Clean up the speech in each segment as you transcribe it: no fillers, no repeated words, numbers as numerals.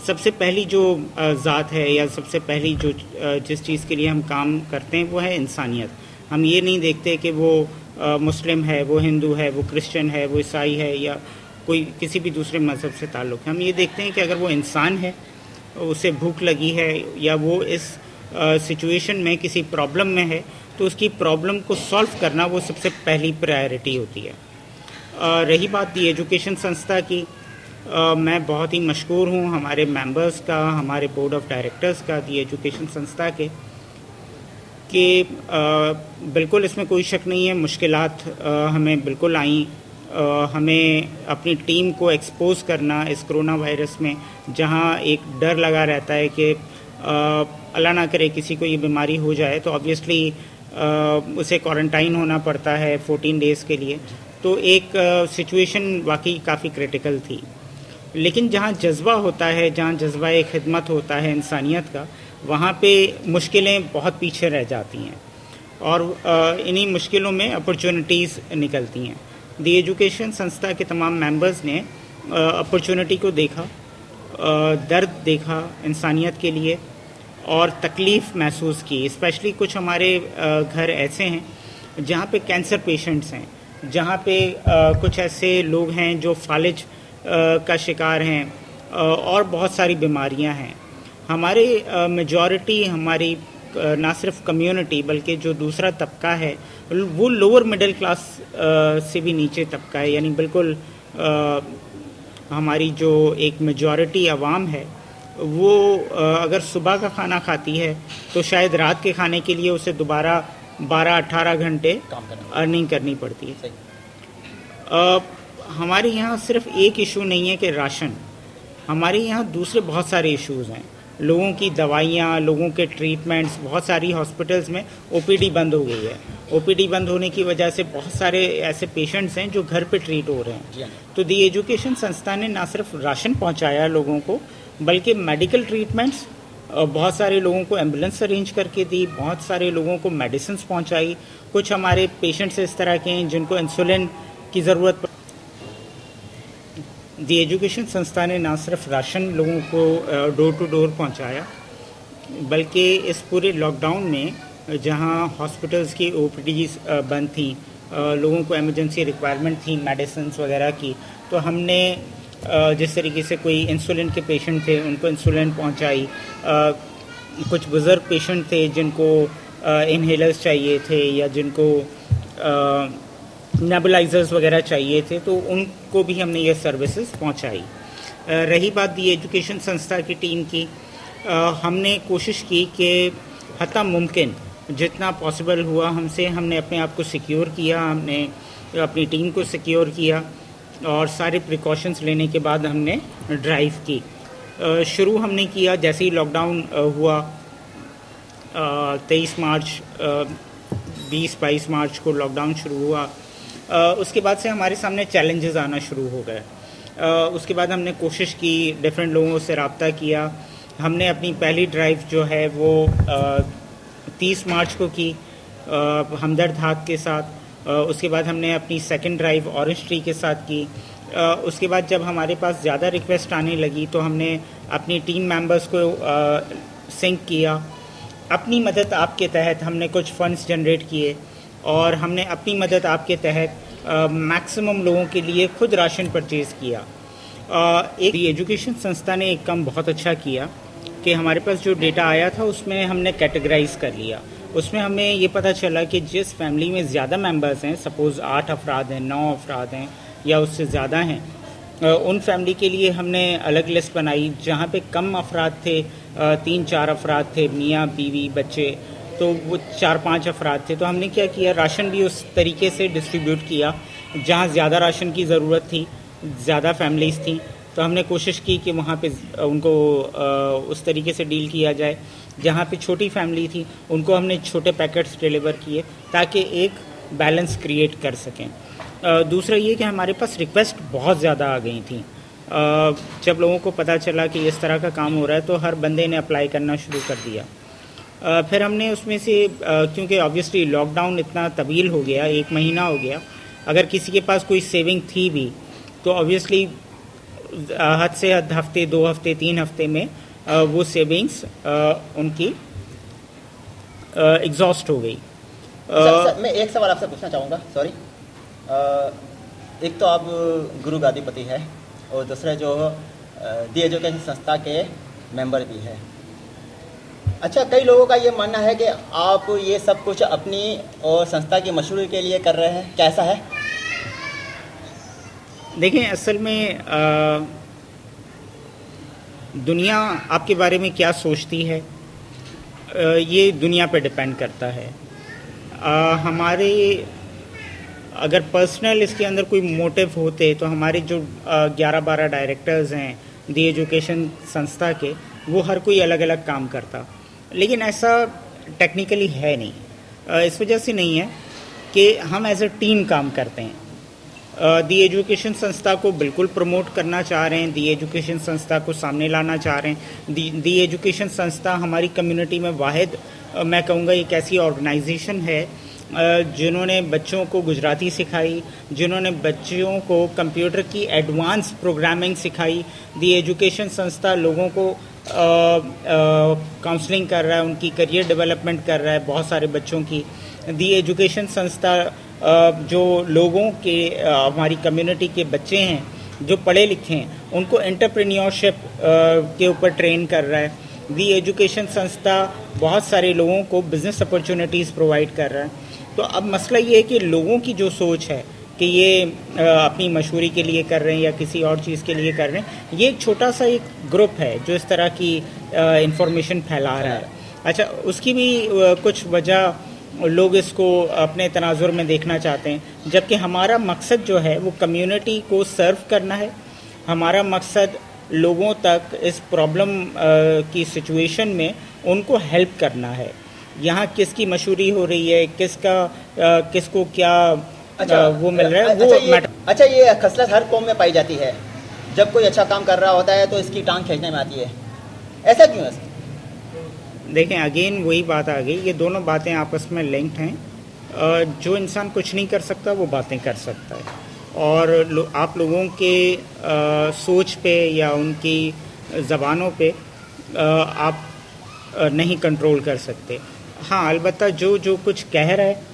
सबसे पहली जो ज़ात है या सबसे पहली जो जिस चीज़ के लिए हम काम करते हैं वो है इंसानियत। हम ये नहीं देखते कि वो मुस्लिम है, वो हिंदू है, वो क्रिश्चियन है, वो ईसाई है या कोई किसी भी दूसरे मज़हब से ताल्लुक़ है। हम ये देखते हैं कि अगर वो इंसान है, उसे भूख लगी है या वो इस सिचुएशन में किसी प्रॉब्लम में है, तो उसकी प्रॉब्लम को सॉल्व करना वो सबसे पहली प्रायोरिटी होती है। रही बात दी एजुकेशन संस्था की, मैं बहुत ही मशकूर हूँ हमारे मेंबर्स का, हमारे बोर्ड ऑफ डायरेक्टर्स का, दी एजुकेशन संस्था के, कि बिल्कुल इसमें कोई शक नहीं है मुश्किलात हमें बिल्कुल आई। हमें अपनी टीम को एक्सपोज करना इस कोरोना वायरस में, जहाँ एक डर लगा रहता है कि अल्लाह ना करे किसी को ये बीमारी हो जाए तो ऑब्वियसली उसे क्वारंटाइन होना पड़ता है 14 डेज़ के लिए। तो एक सिचुएशन वाकई काफ़ी क्रिटिकल थी। लेकिन जहाँ जज्बा होता है, जहाँ जज्बा एक खिदमत होता है इंसानियत का, वहाँ पे मुश्किलें बहुत पीछे रह जाती हैं और इन्हीं मुश्किलों में अपॉर्चुनिटीज़ निकलती हैं। दी एजुकेशन संस्था के तमाम मेंबर्स ने अपॉर्चुनिटी को देखा, दर्द देखा इंसानियत के लिए और तकलीफ़ महसूस की। स्पेशली कुछ हमारे घर ऐसे हैं जहाँ पे कैंसर पेशेंट्स हैं, जहाँ पे कुछ ऐसे लोग हैं जो फालिज का शिकार हैं और बहुत सारी बीमारियां हैं। हमारे मेजॉरिटी, हमारी ना सिर्फ कम्युनिटी बल्कि जो दूसरा तबका है वो लोअर मिडिल क्लास से भी नीचे तबका है, यानी बिल्कुल हमारी जो एक मेजॉरिटी आवाम है वो अगर सुबह का खाना खाती है तो शायद रात के खाने के लिए उसे दोबारा 12-18 घंटे अर्निंग करनी पड़ती है। हमारे यहाँ सिर्फ एक इशू नहीं है कि राशन, हमारे यहाँ दूसरे बहुत सारे इश्यूज़ हैं। लोगों की दवाइयाँ, लोगों के ट्रीटमेंट्स, बहुत सारी हॉस्पिटल्स में ओपीडी बंद हो गई है। ओपीडी बंद होने की वजह से बहुत सारे ऐसे पेशेंट्स हैं जो घर पे ट्रीट हो रहे हैं। तो दी एजुकेशन संस्था ने ना सिर्फ राशन पहुँचाया लोगों को, बल्कि मेडिकल ट्रीटमेंट्स, बहुत सारे लोगों को एम्बुलेंस अरेंज करके दी, बहुत सारे लोगों को मेडिसिन पहुँचाई। कुछ हमारे पेशेंट्स इस तरह के हैं जिनको इंसुलिन की ज़रूरत। दी एजुकेशन संस्था ने ना सिर्फ राशन लोगों को डोर टू डोर पहुंचाया, बल्कि इस पूरे लॉकडाउन में जहां हॉस्पिटल्स की ओपीडीज बंद थी, लोगों को इमरजेंसी रिक्वायरमेंट थी मेडिसिन वगैरह की, तो हमने जिस तरीके से कोई इंसुलिन के पेशेंट थे उनको इंसुलिन पहुंचाई। कुछ बुज़ुर्ग पेशेंट थे जिनको इनहेलर्स चाहिए थे या जिनको नेबुलाइजर्स वगैरह चाहिए थे, तो उनको भी हमने ये सर्विसेज पहुंचाई। रही बात दी एजुकेशन संस्था की टीम की, हमने कोशिश की कि हत्ता मुमकिन जितना पॉसिबल हुआ हमसे, हमने अपने आप को सिक्योर किया, हमने अपनी टीम को सिक्योर किया और सारे प्रिकॉशंस लेने के बाद हमने ड्राइव की। शुरू हमने किया जैसे ही लॉकडाउन हुआ, 23 मार्च 20-22 मार्च को लॉकडाउन शुरू हुआ। उसके बाद से हमारे सामने चैलेंजेस आना शुरू हो गए। उसके बाद हमने कोशिश की, डिफरेंट लोगों से रब्ता किया। हमने अपनी पहली ड्राइव जो है वो 30 मार्च को की हमदर्द हाथ के साथ। उसके बाद हमने अपनी सेकंड ड्राइव ऑरेंज ट्री के साथ की। उसके बाद जब हमारे पास ज़्यादा रिक्वेस्ट आने लगी तो हमने अपनी टीम मेंबर्स को सिंक किया। अपनी मदद आपके तहत हमने कुछ फंड्स जनरेट किए और हमने अपनी मदद आपके तहत मैक्सिमम लोगों के लिए खुद राशन परचेज़ किया। एक एजुकेशन संस्था ने एक काम बहुत अच्छा किया कि हमारे पास जो डेटा आया था उसमें हमने कैटेगराइज कर लिया। उसमें हमें ये पता चला कि जिस फैमिली में ज़्यादा मेंबर्स हैं, सपोज़ 8 अफराद हैं, 9 अफराद हैं या उससे ज़्यादा हैं, उन फैमिली के लिए हमने अलग लिस्ट बनाई। जहाँ पे कम अफराद थे, 3-4 अफराद थे, मियाँ बीवी बच्चे, तो वो 4-5 अफराद थे, तो हमने क्या किया, राशन भी उस तरीके से डिस्ट्रीब्यूट किया। जहाँ ज़्यादा राशन की ज़रूरत थी, ज़्यादा फैमिलीज़ थी, तो हमने कोशिश की कि वहाँ पे उनको उस तरीके से डील किया जाए। जहाँ पे छोटी फैमिली थी उनको हमने छोटे पैकेट्स डिलीवर किए ताकि एक बैलेंस क्रिएट कर सकें। दूसरा ये कि हमारे पास रिक्वेस्ट बहुत ज़्यादा आ गई थी। जब लोगों को पता चला कि इस तरह का काम हो रहा है तो हर बंदे ने अप्लाई करना शुरू कर दिया। फिर हमने उसमें से क्योंकि ऑब्वियसली लॉकडाउन इतना तवील हो गया, 1 महीना हो गया, अगर किसी के पास कोई सेविंग थी भी तो ऑब्वियसली हद से हद हफ्ते, 2 हफ्ते, 3 हफ्ते में वो सेविंग्स उनकी एग्जॉस्ट हो गई। मैं एक सवाल आपसे पूछना चाहूँगा, सॉरी। एक तो आप गुरु गादीपति है और दूसरे जो दी एजुकेशन संस्था के मेंबर भी है। अच्छा, कई लोगों का ये मानना है कि आप ये सब कुछ अपनी और संस्था की मशहूरी के लिए कर रहे हैं, कैसा है? देखें, असल में दुनिया आपके बारे में क्या सोचती है ये दुनिया पे डिपेंड करता है। हमारे अगर पर्सनल इसके अंदर कोई मोटिव होते तो हमारे जो 11-12 डायरेक्टर्स हैं दी एजुकेशन संस्था के, वो हर कोई अलग अलग काम करता, लेकिन ऐसा टेक्निकली है नहीं। इस वजह से नहीं है कि हम एज अ टीम काम करते हैं। दी एजुकेशन संस्था को बिल्कुल प्रमोट करना चाह रहे हैं, दी एजुकेशन संस्था को सामने लाना चाह रहे हैं। दी एजुकेशन संस्था हमारी कम्युनिटी में वाहिद, मैं कहूँगा, एक ऐसी ऑर्गेनाइजेशन है जिन्होंने बच्चों को गुजराती सिखाई, जिन्होंने बच्चों को कंप्यूटर की एडवांस प्रोग्रामिंग सिखाई। दी एजुकेशन संस्था लोगों को काउंसलिंग कर रहा है, उनकी करियर डेवलपमेंट कर रहा है बहुत सारे बच्चों की। दी एजुकेशन संस्था जो लोगों के हमारी कम्युनिटी के बच्चे हैं जो पढ़े लिखे हैं, उनको एंटरप्रेन्योरशिप के ऊपर ट्रेन कर रहा है। दी एजुकेशन संस्था बहुत सारे लोगों को बिजनेस अपॉर्चुनिटीज़ प्रोवाइड कर रहा है। तो अब मसला ये है कि लोगों की जो सोच है कि ये अपनी मशहूरी के लिए कर रहे हैं या किसी और चीज़ के लिए कर रहे हैं, ये एक छोटा सा एक ग्रुप है जो इस तरह की इंफॉर्मेशन फैला रहा है। अच्छा, उसकी भी कुछ वजह लोग इसको अपने तनाजुर में देखना चाहते हैं, जबकि हमारा मकसद जो है वो कम्युनिटी को सर्व करना है। हमारा मकसद लोगों तक इस प्रॉब्लम की सिचुएशन में उनको हेल्प करना है। यहाँ किसकी मशहूरी हो रही है, किसको क्या वो मिल रहा है, वो अच्छा, ये खसलत हर कौम में पाई जाती है। जब कोई अच्छा काम कर रहा होता है तो इसकी टांग खींचने में आती है, ऐसा क्यों है? देखें, अगेन वही बात आ गई, ये दोनों बातें आपस में लिंक्ड हैं। जो इंसान कुछ नहीं कर सकता वो बातें कर सकता है, और आप लोगों के सोच पे या उनकी ज़बानों पे आप नहीं कंट्रोल कर सकते। हाँ, अलबत्ता जो कुछ कह रहा है,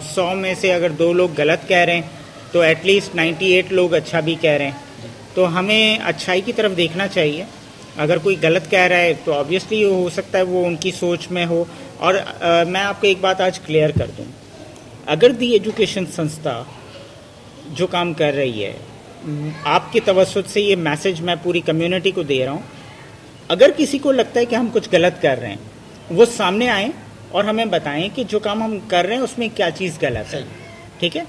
100 में से अगर 2 लोग गलत कह रहे हैं तो एटलीस्ट 98 लोग अच्छा भी कह रहे हैं। तो हमें अच्छाई की तरफ देखना चाहिए। अगर कोई गलत कह रहा है तो ऑब्वियसली हो सकता है वो उनकी सोच में हो। और मैं आपको एक बात आज क्लियर कर दूं, अगर दी एजुकेशन संस्था जो काम कर रही है, आपके तवज्जुह से ये मैसेज मैं पूरी कम्युनिटी को दे रहा हूँ, अगर किसी को लगता है कि हम कुछ गलत कर रहे हैं, वो सामने आए और हमें बताएं कि जो काम हम कर रहे हैं उसमें क्या चीज़ गलत है। ठीक है,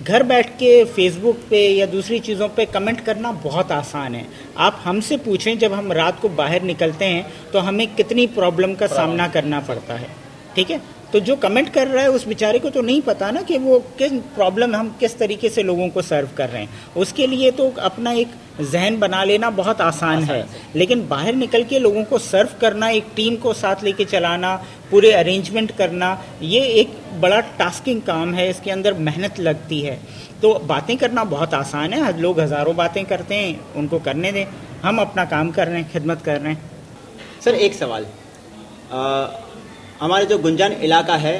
घर बैठ के फेसबुक पे या दूसरी चीज़ों पे कमेंट करना बहुत आसान है। आप हमसे पूछें, जब हम रात को बाहर निकलते हैं तो हमें कितनी प्रॉब्लम का सामना करना पड़ता है। ठीक है, तो जो कमेंट कर रहा है उस बेचारे को तो नहीं पता ना कि वो किस प्रॉब्लम हम किस तरीके से लोगों को सर्व कर रहे हैं। उसके लिए तो अपना एक जहन बना लेना बहुत आसान है, लेकिन बाहर निकल के लोगों को सर्व करना, एक टीम को साथ लेके चलाना, पूरे अरेंजमेंट करना, ये एक बड़ा टास्किंग काम है, इसके अंदर मेहनत लगती है। तो बातें करना बहुत आसान है, लोग हज़ारों बातें करते हैं, उनको करने दें। हम अपना काम कर रहे हैं, खिदमत कर रहे हैं। सर, एक सवाल, हमारे जो गुंजान इलाका है,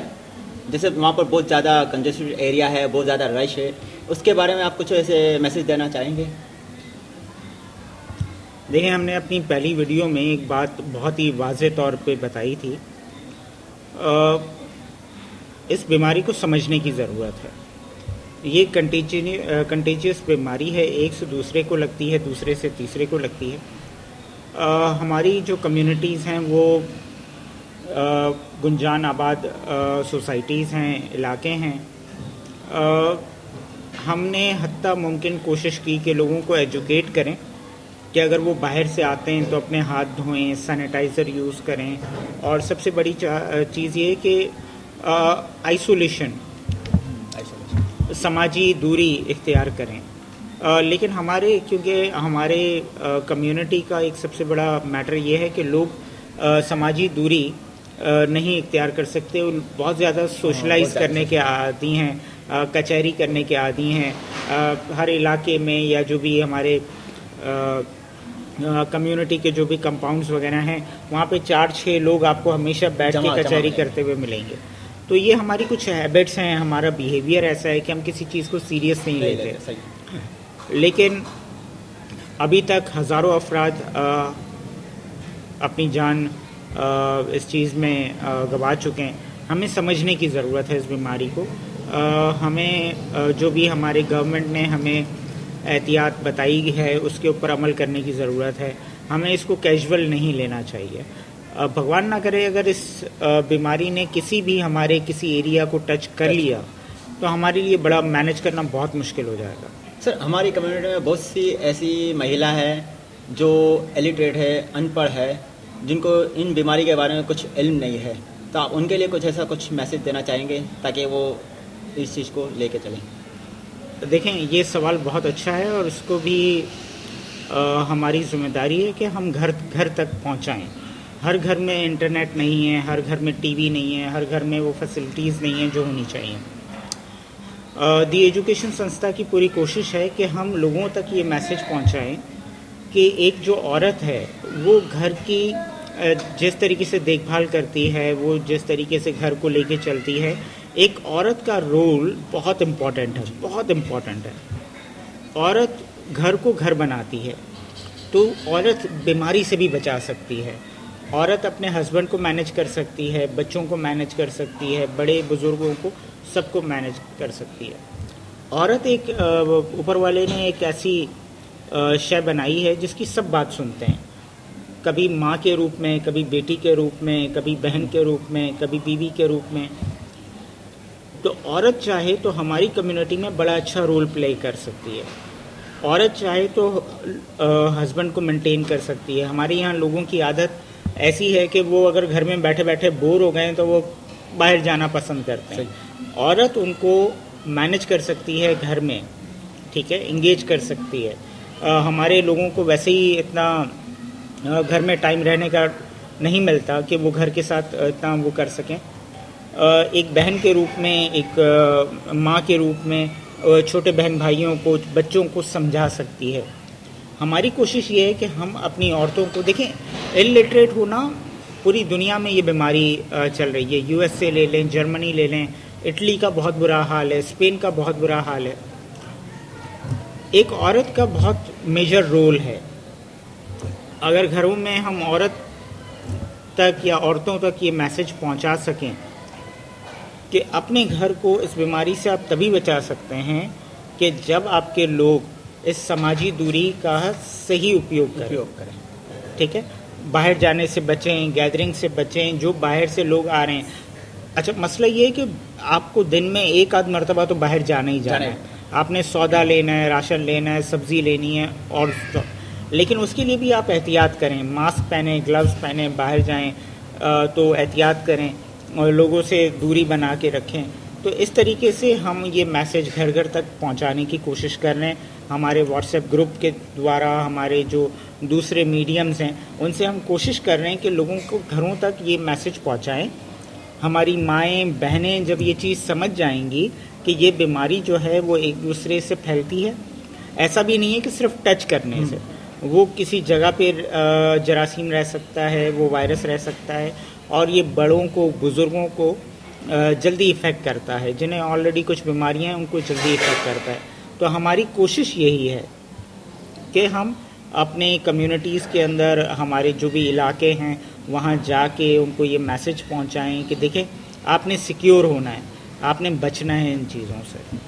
जैसे वहाँ पर बहुत ज़्यादा कंजेस्टेड एरिया है, बहुत ज़्यादा रश है, उसके बारे में आप कुछ ऐसे मैसेज देना चाहेंगे? देखिए, हमने अपनी पहली वीडियो में एक बात बहुत ही वाज़े तौर पे बताई थी, इस बीमारी को समझने की ज़रूरत है। ये कंटेजियस बीमारी है, एक से दूसरे को लगती है, दूसरे से तीसरे को लगती है। हमारी जो कम्युनिटीज़ हैं वो गुंजान आबाद सोसाइटीज़ हैं, इलाके हैं। हमने हत्ता मुमकिन कोशिश की कि लोगों को एजुकेट करें कि अगर वो बाहर से आते हैं तो अपने हाथ धोएं, सैनिटाइज़र यूज़ करें, और सबसे बड़ी चीज़ ये कि आइसोलेशन, समाजी दूरी इख्तियार करें। लेकिन क्योंकि हमारे कम्युनिटी का एक सबसे बड़ा मैटर ये है कि लोग समाजी दूरी नहीं इख्तियार कर सकते। बहुत ज़्यादा सोशलाइज करने के आदी हैं, कचहरी करने के आदी हैं, हर इलाके में या जो भी हमारे कम्युनिटी के जो भी कंपाउंड्स वगैरह हैं वहाँ पे 4-6 लोग आपको हमेशा बैठ के कचहरी करते हुए मिलेंगे। तो ये हमारी कुछ हैबिट्स हैं, हमारा बिहेवियर ऐसा है कि हम किसी चीज़ को सीरियस नहीं लेते। लेकिन अभी तक हज़ारों अफराद अपनी जान इस चीज़ में गंवा चुके हैं। हमें समझने की ज़रूरत है इस बीमारी को। हमें जो भी हमारे गवर्नमेंट ने हमें एहतियात बताई है उसके ऊपर अमल करने की ज़रूरत है। हमें इसको कैजुअल नहीं लेना चाहिए। भगवान ना करे अगर इस बीमारी ने हमारे किसी एरिया को टच कर लिया तो हमारे लिए बड़ा मैनेज करना बहुत मुश्किल हो जाएगा। सर, हमारी कम्युनिटी में बहुत सी ऐसी महिला है जो इलिटरेट है, अनपढ़ है, जिनको इन बीमारी के बारे में कुछ इल्म नहीं है, तो आप उनके लिए कुछ मैसेज देना चाहेंगे ताकि वो इस चीज़ को लेके चलें? देखें, ये सवाल बहुत अच्छा है और इसको भी हमारी जिम्मेदारी है कि हम घर घर तक पहुंचाएं। हर घर में इंटरनेट नहीं है, हर घर में टीवी नहीं है, हर घर में वो फैसिलिटीज़ नहीं है जो होनी चाहिए। दी एजुकेशन संस्था की पूरी कोशिश है कि हम लोगों तक ये मैसेज पहुंचाएं कि एक जो औरत है वो घर की जिस तरीके से देखभाल करती है, वो जिस तरीके से घर को लेके चलती है, एक औरत का रोल बहुत इम्पॉर्टेंट है, बहुत इम्पॉर्टेंट है। औरत घर को घर बनाती है, तो औरत बीमारी से भी बचा सकती है। औरत अपने हस्बैंड को मैनेज कर सकती है, बच्चों को मैनेज कर सकती है, बड़े बुजुर्गों को सबको मैनेज कर सकती है। औरत एक ऊपर वाले ने एक ऐसी शय बनाई है जिसकी सब बात सुनते हैं, कभी माँ के रूप में, कभी बेटी के रूप में, कभी बहन के रूप में, कभी बीवी के रूप में। तो औरत चाहे तो हमारी कम्युनिटी में बड़ा अच्छा रोल प्ले कर सकती है। औरत चाहे तो हस्बैंड को मेंटेन कर सकती है। हमारे यहाँ लोगों की आदत ऐसी है कि वो अगर घर में बैठे बैठे बोर हो गए तो वो बाहर जाना पसंद करते हैं। औरत उनको मैनेज कर सकती है घर में, ठीक है, इंगेज कर सकती है। हमारे लोगों को वैसे ही इतना घर में टाइम रहने का नहीं मिलता कि वो घर के साथ इतना वो कर सकें। एक बहन के रूप में, एक माँ के रूप में छोटे बहन भाइयों को, बच्चों को समझा सकती है। हमारी कोशिश ये है कि हम अपनी औरतों को देखें। इलिटरेट होना पूरी दुनिया में ये बीमारी चल रही है। यूएस से ले लें, जर्मनी ले लें, इटली का बहुत बुरा हाल है, स्पेन का बहुत बुरा हाल है। एक औरत का बहुत मेजर रोल है। अगर घरों में हम औरत तक या औरतों तक ये मैसेज पहुंचा सकें कि अपने घर को इस बीमारी से आप तभी बचा सकते हैं कि जब आपके लोग इस समाजी दूरी का सही उपयोग करें। ठीक है, बाहर जाने से बचें, गैदरिंग से बचें, जो बाहर से लोग आ रहे हैं। अच्छा, मसला ये है कि आपको दिन में एक आध मरतबा तो बाहर जाना ही जाना है। आपने सौदा लेना है, राशन लेना है, सब्जी लेनी है, और लेकिन उसके लिए भी आप एहतियात करें। मास्क पहने, ग्लव्स पहने, बाहर जाएं तो एहतियात करें और लोगों से दूरी बना के रखें। तो इस तरीके से हम ये मैसेज घर घर तक पहुंचाने की कोशिश कर रहे हैं। हमारे व्हाट्सएप ग्रुप के द्वारा, हमारे जो दूसरे मीडियम्स हैं, उनसे हम कोशिश कर रहे हैं कि लोगों को घरों तक ये मैसेज पहुंचाएं। हमारी माएँ बहनें जब ये चीज़ समझ जाएंगी कि ये बीमारी जो है वो एक दूसरे से फैलती है, ऐसा भी नहीं है कि सिर्फ टच करने से, वो किसी जगह पर जरासीम रह सकता है, वो वायरस रह सकता है, और ये बड़ों को, बुज़ुर्गों को जल्दी इफ़ेक्ट करता है। जिन्हें ऑलरेडी कुछ बीमारियां हैं उनको जल्दी इफ़ेक्ट करता है। तो हमारी कोशिश यही है कि हम अपने कम्युनिटीज़ के अंदर, हमारे जो भी इलाके हैं, वहाँ जाके उनको ये मैसेज पहुँचाएँ कि देखें, आपने सिक्योर होना है, आपने बचना है इन चीज़ों से।